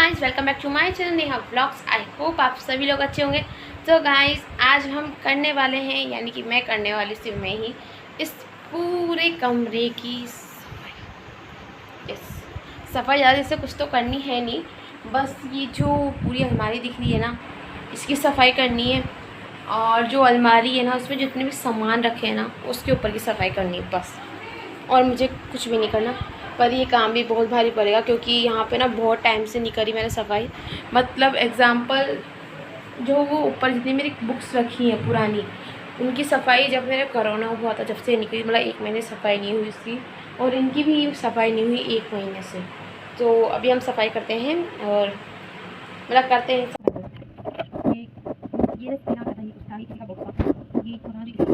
Guys, welcome back to my channel Neha vlogs. I hope आप सभी लोग अच्छे होंगे। तो गाइस, आज हम करने वाले हैं, यानी कि मैं करने वाली सिर्फ मैं ही, इस पूरे कमरे की सफाई। सफाई ज़्यादा से कुछ तो करनी है नहीं, बस ये जो पूरी अलमारी दिख रही है ना, इसकी सफाई करनी है। और जो अलमारी है ना, उसमें जितने भी सामान रखे हैं ना, उसके ऊपर की सफाई करनी है बस। और मुझे कुछ भी नहीं करना, पर ये काम भी बहुत भारी पड़ेगा क्योंकि यहाँ पे ना बहुत टाइम से नहीं करी मैंने सफाई। मतलब एग्ज़ाम्पल, जो वो ऊपर जितनी मेरी बुक्स रखी हैं पुरानी, उनकी सफाई जब मेरा कोरोना हुआ था, जब से नहीं करी, मतलब 1 महीने सफाई नहीं हुई इसकी। और इनकी भी सफाई नहीं हुई 1 महीने से। तो अभी हम सफाई करते हैं और मतलब करते हैं। ये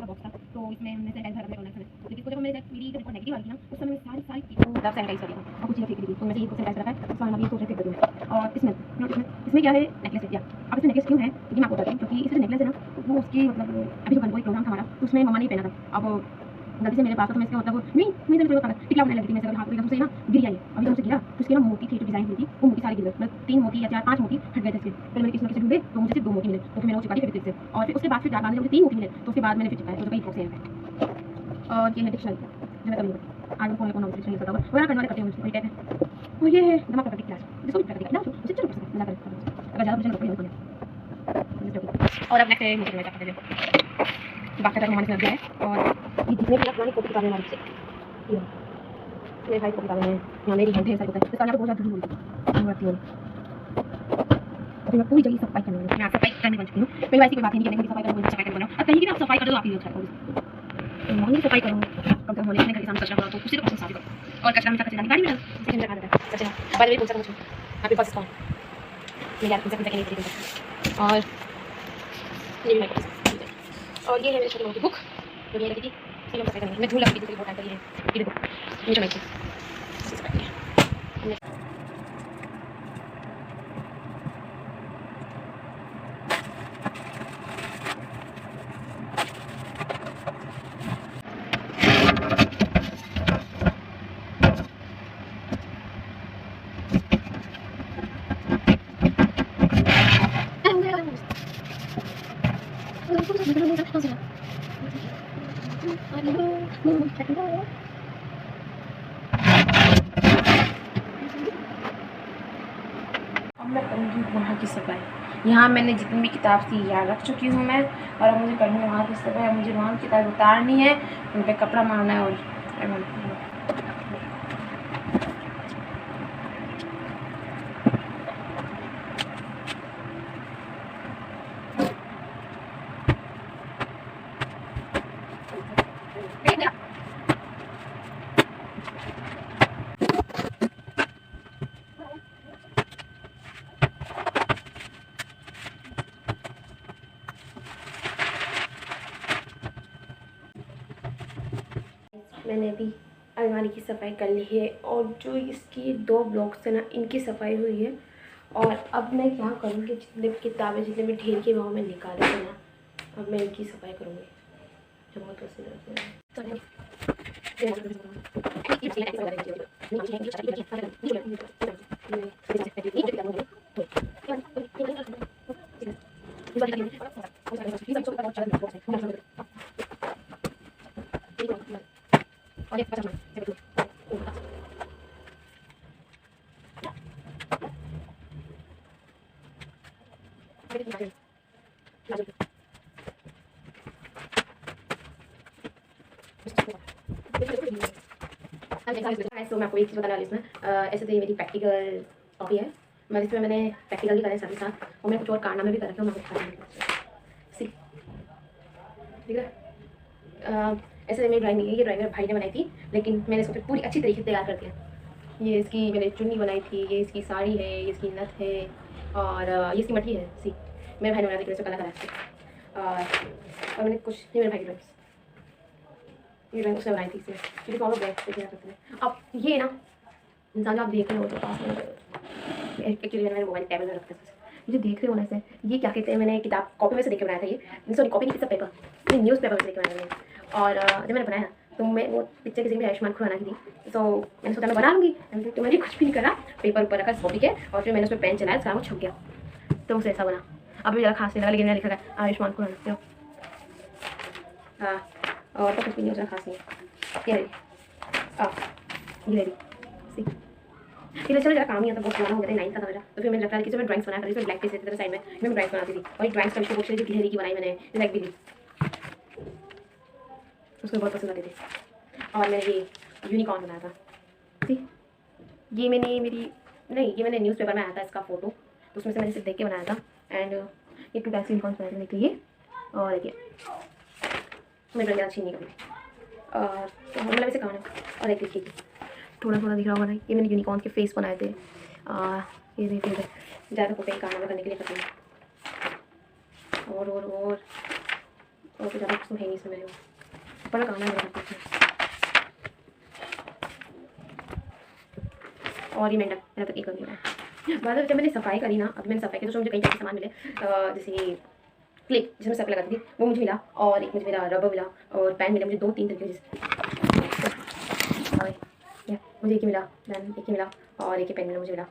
बॉक्स था, तो इसमें हमने सैनिटाइजर अपने ऑनलाइन खरीदा। लेकिन जब मैंने मेरी रिपोर्ट नेगेटिव आ गई ना, उस समय सारी चीज़ों को सैनिटाइज कर दिया और कुछ चीज़ें फेंक दी थी। तो मैं ये सैनिटाइज रखा है, उसका नाम ये सोच रहे थे। और इसमें क्या है, नेकलेस है। अब इसमें नेकलेस क्यों है, ये मैं आपको बताती हूँ। क्योंकि इसमें नेकलेस है ना, वो उसकी मतलब अभी जो गणगौर प्रोग्राम था हमारा, तो उसमें मम्मा ने पहना था। अब गलती से मेरे पास था, तो मैं इसका मतलब नहीं मुझे टिकला बनाने लगी थी। मैं हाथ एकदम से ना गिर आई। अभी तो मुझसे गिरा तो उसकी ना मोती थी, जो डिजाइन हुई थी, वो मोती सारी गिर गई। मतलब 3 मोती या 4-5 मोती हट गए थे इसके। फिर मैंने किसी न किसी ढूंढे, तो मुझे सिर्फ 2 मोती मिले। तो फिर मैंने वो चिपका दिए फिर से। और फिर उसके बाद फिर बाद में मुझे 3 मोती मिले, तो उसके बाद मैंने फिर चिपकाया। तो कहीं से है। और ये है डिक्शनरी, जो मैं कभी आज फोन में डिक्शनरी करता हूँ, वो करने वाले करते हैं वही टाइप है। और ये है दिमाग का क्लास, जिसको भी करके ना उसे चलो कर सकते हैं। अगर ज़्यादा मुझे नहीं पड़े। और अब नेक्स्ट है मुझे मैं करते हैं बाकी तक हमारे है। और ये जितने भी पुरानी कॉपी किताबें हमारी से, ये मेरे भाई को किताबें हैं, यहाँ मेरी है, ढेर सारी होता है। इसका यहाँ पे बहुत ज़्यादा होती है। अभी मैं पूरी जगह सफाई करने वाली हूँ। मैं सफाई करने बन चुकी हूँ। मेरी वैसी कोई बात नहीं कि सफाई करो, सफाई करके बनाओ। और कहीं की भी आप सफाई कर दो, आपकी अच्छा है। मॉर्निंग सफाई करूँ, कम से कम होने के सामने कचरा पड़ा तो उसी को साफ करो। और कचरा में कचरा गाड़ी में सेकंड जगह देता है कचरा। बाय द वे पूछा था मुझे, हैप्पी फर्स्ट कौन मेरे यार पिज़्ज़ा के लिए। और ये भी और ये है मेरे छोटे भाई की बुक, जो ये लगी थी। चलो सफाई करनी है, मैं धूल लगी थी बहुत टाइम तक। ये देखो, ये जो मैं अब मैं करूँगी वहाँ की सफाई। यहाँ मैंने जितनी भी किताब थी यहाँ रख चुकी हूँ मैं, और अब मुझे करनी है वहाँ की सफाई। मुझे वहाँ की किताब उतारनी है, उन पर कपड़ा मारना है। और मैंने अभी अलमारी की सफाई कर ली है, और जो इसकी 2 ब्लॉक्स है ना, इनकी सफाई हुई है। और अब मैं क्या करूँगी, जितने भी किताबें जितने भी ढेर के भाव में निकाले थे ना, अब मैं इनकी सफाई करूँगी। जो बहुत तो मैं आपको एक चीज़ बताने वाली इसमें, ऐसे तो ये मेरी प्रैक्टिकल कॉपी है। मैं इसमें मैंने प्रैक्टिकल भी करे साथ ही साथ, और मैंने कुछ और कारनामे भी कर रखे हैं। मैं कुछ ठीक है। ऐसे मेरी ड्राइंग नहीं है, ये ड्राइंग मेरे भाई ने बनाई थी, लेकिन मैंने इसको पूरी अच्छी तरीके से तैयार कर दिया। ये इसकी मैंने चुन्नी बनाई थी, ये इसकी साड़ी है, ये इसकी नथ है, और ये इसकी मठी है। सी मेरे भाई ने बनाई थी, इसमें कला करा। और मैंने कुछ नहीं, मेरे भाई की ड्राइंग्स, ये ड्राइंग उसने बनाई थी इसमें, क्योंकि फॉलो बैक देखना करते हैं। अब ये ना इंसान आप देख रहे हो तो पास में, एक्चुअली मैंने मोबाइल टेबल में रखा था, मुझे देख रहे हो ना से, ये क्या कहते हैं, मैंने किताब कॉपी में से देख के बनाया था। ये सॉरी कॉपी नहीं, सब पेपर, ये न्यूज़पेपर में से देख के बनाया था। और जब मैंने बनाया तो मैं वो पिक्चर किसी भी आयुष्मान खुराना की थी, तो मैंने सोचा मैं बना लूँगी। तो मैंने कुछ भी नहीं करा, पेपर ऊपर रखा कॉपी के, और फिर मैंने उसमें पेन चलाया, सारा वो छप गया। तो मुझसे ऐसा बना। अभी ज़्यादा खास नहीं लगा, लेकिन मैंने लिखा था आयुष्मान खुराना। हाँ, और तो कुछ भी नहीं, उतना खास नहीं। ये फिर चलो जरा काम नहीं आता, बहुत पुराना हो गया था, 9th का था मेरा। तो फिर मैंने रखा कि जब मैं ड्राइंग्स बनाया था, इसमें ब्लैक पेज रहता था साइड में, मैं ड्राइंग्स बनाती थी। और ड्राइंग्स का बुक जो गिलहरी की बनाई मैंने, ब्लैक भी थी, उसको बहुत पसंद आती थी। और मैंने ये यूनिकॉर्न बनाया था। ठीक, ये मैंने न्यूज़पेपर में आया था इसका फोटो, तो उसमें से मैंने सिर्फ देख के बनाया था। एंड ये 2 टाइप्स यूनिकॉर्न बनाए थे, एक ये और एक ये। मैं ड्राइंग अच्छी नहीं कभी, और तो मतलब वैसे कहाँ है। और एक देखिए थोड़ा थोड़ा दिख रहा होगा ना, ये मैंने यूनिकॉर्न के फेस बनाए थे। ये देखिए ज़्यादा फोटो काम करने के लिए करते हैं। और तो ज़्यादा कुछ है नहीं इसमें मेरे को, बड़ा गाना है। और ये मैंने तक एक कर दिया। बाद में जब मैंने सफाई करी ना, अभी मैंने सफाई की तो मुझे कई सारे सामान मिले, जैसे क्लिप जिसमें सब लगाती थी वो मुझे मिला, और एक मुझे मेरा रबर मिला, और पेन मिला मुझे 2-3 तरीके मुझे एक ही मिला, पेन एक ही मिला, और एक ही पेन मिला मुझे मिला।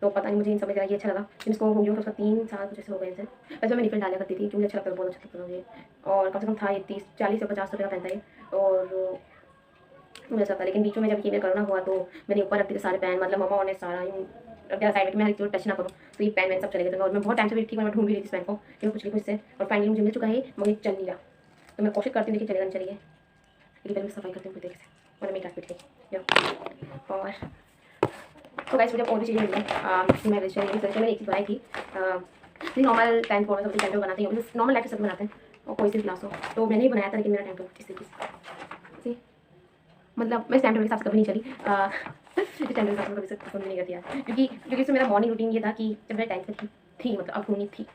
तो पता नहीं मुझे इन सब में ये अच्छा लगा, जिसको हो गया उसका 3 साल कुछ ऐसे हो गए इनसे। वैसे मैं निकल डाला करती थी, मुझे अच्छा लगता था, बहुत अच्छा लगता था मुझे। और कम से कम था ये 30-40 से 50 रुपये का पेन था ये, और मुझे अच्छा था। लेकिन बीच में जब ये मेरा करना हुआ तो मैंने ऊपर रखती थी सारे पेन, मतलब मम्मा ने सारा रख दिया साइड में, मैं हर चीज़ टच ना करूँ, तो ये पेन वैन सब चले गए थे। और मैं बहुत टाइम से भी ठीक, मैं ढूंढ भी रही थी इस पेन को, लेकिन कुछ नहीं कुछ से, और फाइनली मुझे मिल चुका है, मगर चल नहीं रहा। तो मैं कोशिश करती हूँ, देखिए चलेगा नहीं चलिए, लेकिन पहले मैं सफाई करती हूँ तरीके से, और मेरी टाट पिट गई। और तो गाइस मुझे और भी चीज़ें मिली हैं। मैं रजिस्टर मैंने एक चीज़ बनाई थी, नॉर्मल 10th बोर्ड सबसे टाइम बनाते हैं, नॉर्मल लाइफ से सब बनाते हैं, और कोई सी क्लास हो, तो मैंने ही बनाया था। लेकिन मेरा टाइम इस तरीके से, मतलब मैं टाइम टेबल के साथ कभी नहीं चली, टाइम टेबल के साथ कभी से पसंद नहीं करती यार, क्योंकि इसमें मेरा मॉर्निंग रूटीन ये था कि जब मैं 10th में थी मतलब अब होनी थी,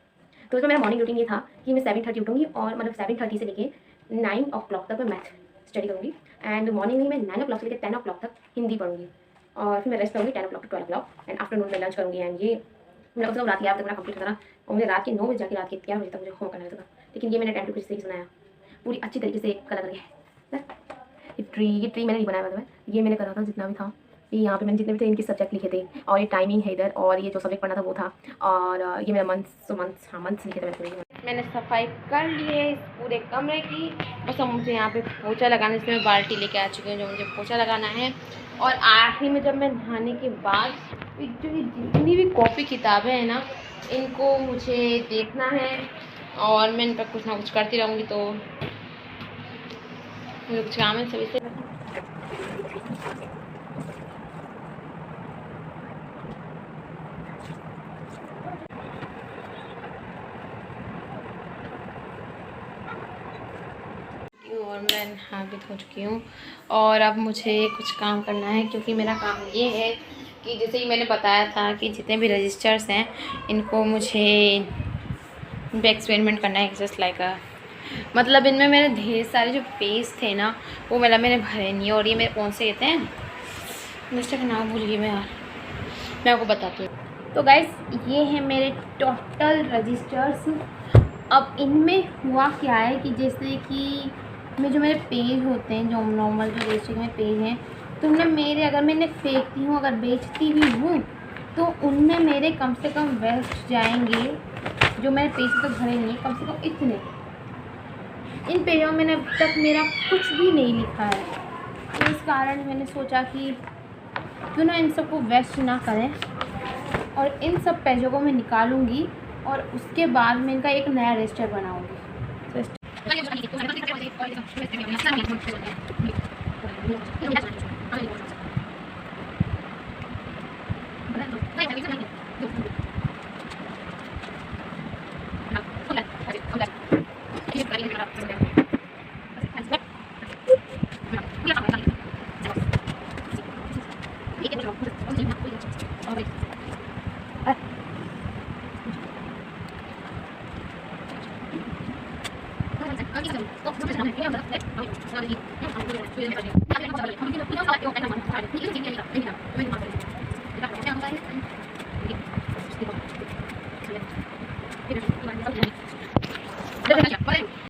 तो इसमें मेरा मॉर्निंग रूटीन ये था कि मैं 7:30 उठूँगी, और मतलब 7:30 से लेके 9 o'clock तक मैं मैथ स्टडी करूँगी। एंड मॉर्निंग में मैं 9 o'clock से लेकर 10 o'clock तक हिंदी पढ़ूंगी, और फिर मैं रेस्ट करूँगी 10 o'clock to 12 o'clock। And afternoon में लंच करूँगी। एंड ये मेरा मतलब रात 11 तक मेरा कंप्लीट होता था, और मुझे रात के 9 बजे जाके रात के 11 बजे तक मुझे होमवर्क करना रहता था। लेकिन ये मैंने टाइम टू तरीके से बनाया, पूरी अच्छी तरीके से कलर करके। ये ट्री मैंने नहीं बनाया, मतलब ये मैंने करा था जितना भी था। ये यहाँ पे मैंने जितने भी थे इनके सब्जेक्ट लिखे थे, और ये टाइमिंग है इधर, और ये जो सब्जेक्ट पढ़ना था वो था, और ये मेरा मंथ्स लिखे थे मैंने सफाई कर ली है इस पूरे कमरे की। बस अब मुझे यहाँ पे पोछा लगाना है, इसमें बाल्टी लेके आ चुकी हूँ जो मुझे पोछा लगाना है। और आखिरी में जब मैं नहाने के बाद जो ये जितनी भी कॉपी किताबें हैं ना, इनको मुझे देखना है, और मैं इन पर कुछ ना कुछ करती रहूँगी। तो मुझे कुछ काम है सभी से। और मैं नहा के धो चुकी हूँ, और अब मुझे कुछ काम करना है, क्योंकि मेरा काम ये है कि जैसे ही मैंने बताया था कि जितने भी रजिस्टर्स हैं इनको मुझे एक्सपेरिमेंट करना है, जस्ट लाइक मतलब इनमें मेरे ढेर सारे जो पेज थे ना वो मैंने भरे नहीं। और ये मेरे कौन से कहते हैं, रजिस्टर का नाम भूल गई मैं यार, मैं आपको बताती हूँ। तो गाइस ये है मेरे टोटल रजिस्टर्स। अब इनमें हुआ क्या है कि जैसे कि जो मेरे पेज होते हैं, जो नॉर्मल जो रजिस्टर में पेज हैं, तो उनमें मेरे अगर मैं इन्हें फेंकती हूँ, अगर बेचती भी हूँ, तो उनमें मेरे कम से कम वेस्ट जाएंगे, जो मेरे पेज तो भरे नहीं, कम से कम इतने। इन पेजों में मैंने अब तक मेरा कुछ भी नहीं लिखा है, तो इस कारण मैंने सोचा कि क्यों ना इन सबको वेस्ट ना करें, और इन सब पेजों को मैं निकालूंगी, और उसके बाद मैं इनका एक नया रजिस्टर बनाऊंगी।